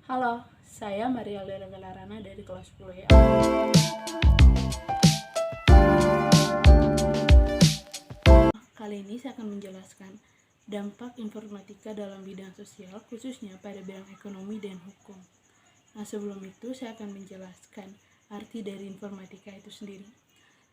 Halo, saya Maria Lera Galarana dari kelas 10 ya. Kali ini saya akan menjelaskan dampak informatika dalam bidang sosial, khususnya pada bidang ekonomi dan hukum. Nah, sebelum itu saya akan menjelaskan arti dari informatika itu sendiri.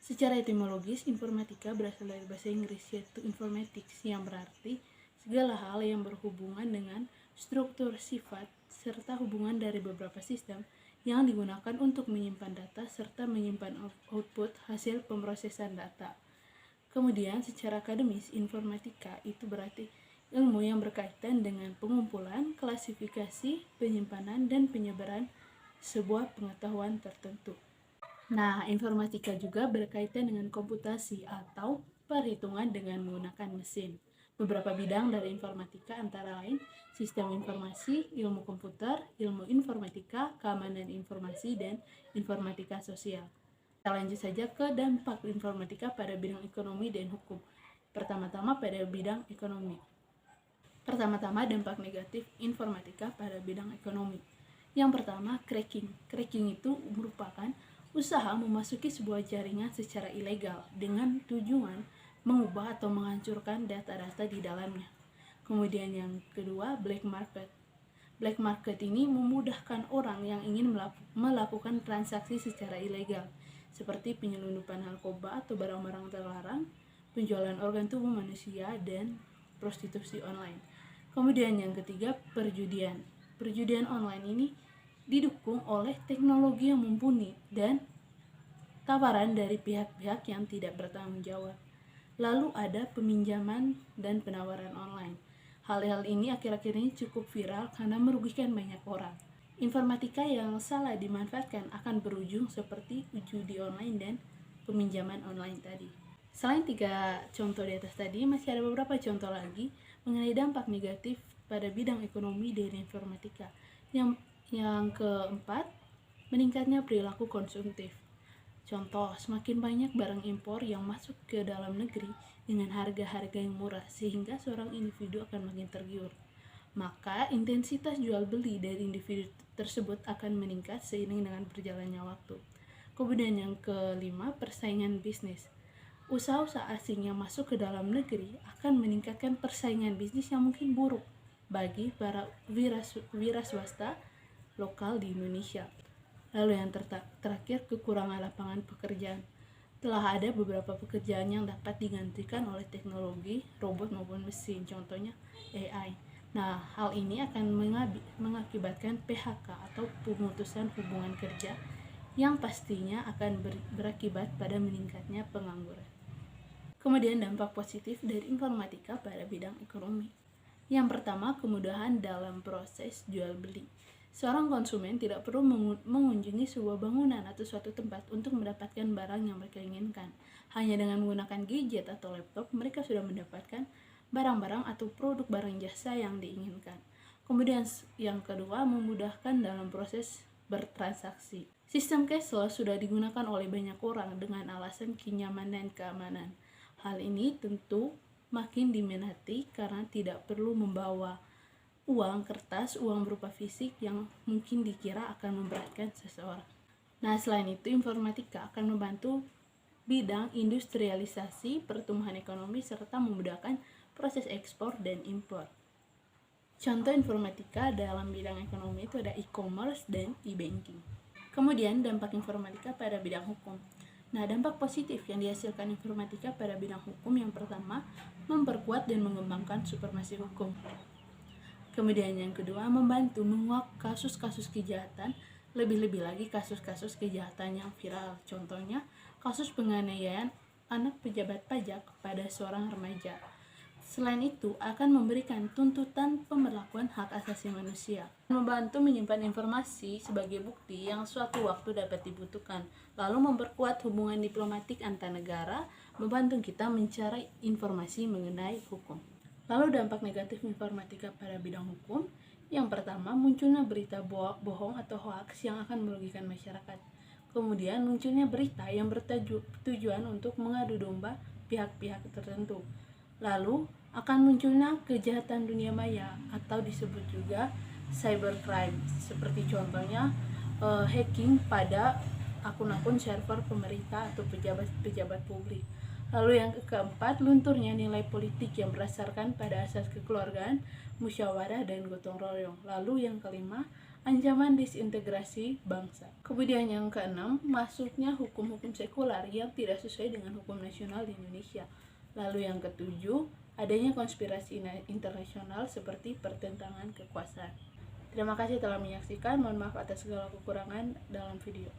Secara etimologis, informatika berasal dari bahasa Inggris yaitu informatics yang berarti segala hal yang berhubungan dengan struktur, sifat, serta hubungan dari beberapa sistem yang digunakan untuk menyimpan data serta menyimpan output hasil pemrosesan data. Kemudian secara akademis, informatika itu berarti ilmu yang berkaitan dengan pengumpulan, klasifikasi, penyimpanan, dan penyebaran sebuah pengetahuan tertentu. Nah, informatika juga berkaitan dengan komputasi atau perhitungan dengan menggunakan mesin. Beberapa bidang dari informatika antara lain sistem informasi, ilmu komputer, ilmu informatika, keamanan informasi, dan informatika sosial. Kita lanjut saja ke dampak informatika pada bidang ekonomi dan hukum. Pertama-tama pada bidang ekonomi. Pertama-tama dampak negatif informatika pada bidang ekonomi. Yang pertama, cracking. Cracking itu merupakan usaha memasuki sebuah jaringan secara ilegal dengan tujuan mengubah atau menghancurkan data-data di dalamnya. Kemudian yang kedua, black market. Black market ini memudahkan orang yang ingin melakukan transaksi secara ilegal, seperti penyelundupan narkoba atau barang-barang terlarang, penjualan organ tubuh manusia, dan prostitusi online. Kemudian yang ketiga, perjudian. Perjudian online ini didukung oleh teknologi yang mumpuni dan tawaran dari pihak-pihak yang tidak bertanggung jawab. Lalu ada peminjaman dan penawaran online. Hal-hal ini akhir-akhir ini cukup viral karena merugikan banyak orang. Informatika yang salah dimanfaatkan akan berujung seperti judi online dan peminjaman online tadi. Selain 3 contoh di atas tadi, masih ada beberapa contoh lagi mengenai dampak negatif pada bidang ekonomi dari informatika. Yang keempat, meningkatnya perilaku konsumtif. Contoh, semakin banyak barang impor yang masuk ke dalam negeri dengan harga-harga yang murah sehingga seorang individu akan makin tergiur. Maka intensitas jual beli dari individu tersebut akan meningkat seiring dengan berjalannya waktu. Kemudian yang kelima, persaingan bisnis. Usaha-usaha asing yang masuk ke dalam negeri akan meningkatkan persaingan bisnis yang mungkin buruk bagi para wira swasta lokal di Indonesia. Lalu yang terakhir, kekurangan lapangan pekerjaan. Telah ada beberapa pekerjaan yang dapat digantikan oleh teknologi, robot maupun mesin, contohnya AI. Nah, hal ini akan mengakibatkan PHK atau pemutusan hubungan kerja yang pastinya akan berakibat pada meningkatnya pengangguran. Kemudian dampak positif dari informatika pada bidang ekonomi. Yang pertama, kemudahan dalam proses jual beli. Seorang konsumen tidak perlu mengunjungi sebuah bangunan atau suatu tempat untuk mendapatkan barang yang mereka inginkan. Hanya dengan menggunakan gadget atau laptop, mereka sudah mendapatkan barang-barang atau produk barang jasa yang diinginkan. Kemudian yang kedua, memudahkan dalam proses bertransaksi. Sistem cashless sudah digunakan oleh banyak orang dengan alasan kenyamanan dan keamanan. Hal ini tentu makin diminati karena tidak perlu membawa uang kertas, uang berupa fisik yang mungkin dikira akan memberatkan seseorang. Nah, selain itu, informatika akan membantu bidang industrialisasi, pertumbuhan ekonomi, serta memudahkan proses ekspor dan impor. Contoh informatika dalam bidang ekonomi itu ada e-commerce dan e-banking. Kemudian, dampak informatika pada bidang hukum. Nah, dampak positif yang dihasilkan informatika pada bidang hukum yang pertama, memperkuat dan mengembangkan supremasi hukum. Kemudian yang kedua, membantu menguak kasus-kasus kejahatan, lebih-lebih lagi kasus-kasus kejahatan yang viral. Contohnya, kasus penganiayaan anak pejabat pajak pada seorang remaja. Selain itu, akan memberikan tuntutan pemberlakuan hak asasi manusia. Membantu menyimpan informasi sebagai bukti yang suatu waktu dapat dibutuhkan. Lalu memperkuat hubungan diplomatik antar negara, membantu kita mencari informasi mengenai hukum. Lalu dampak negatif informatika pada bidang hukum. Yang pertama, munculnya berita bohong atau hoax yang akan merugikan masyarakat. Kemudian munculnya berita yang bertujuan untuk mengadu domba pihak-pihak tertentu. Lalu akan munculnya kejahatan dunia maya atau disebut juga cybercrime, seperti contohnya hacking pada akun-akun server pemerintah atau pejabat-pejabat publik. Lalu yang keempat, lunturnya nilai politik yang berdasarkan pada asas kekeluargaan, musyawarah, dan gotong royong. Lalu yang kelima, ancaman disintegrasi bangsa. Kemudian yang keenam, masuknya hukum-hukum sekular yang tidak sesuai dengan hukum nasional di Indonesia. Lalu yang ketujuh, adanya konspirasi internasional seperti pertentangan kekuasaan. Terima kasih telah menyaksikan. Mohon maaf atas segala kekurangan dalam video.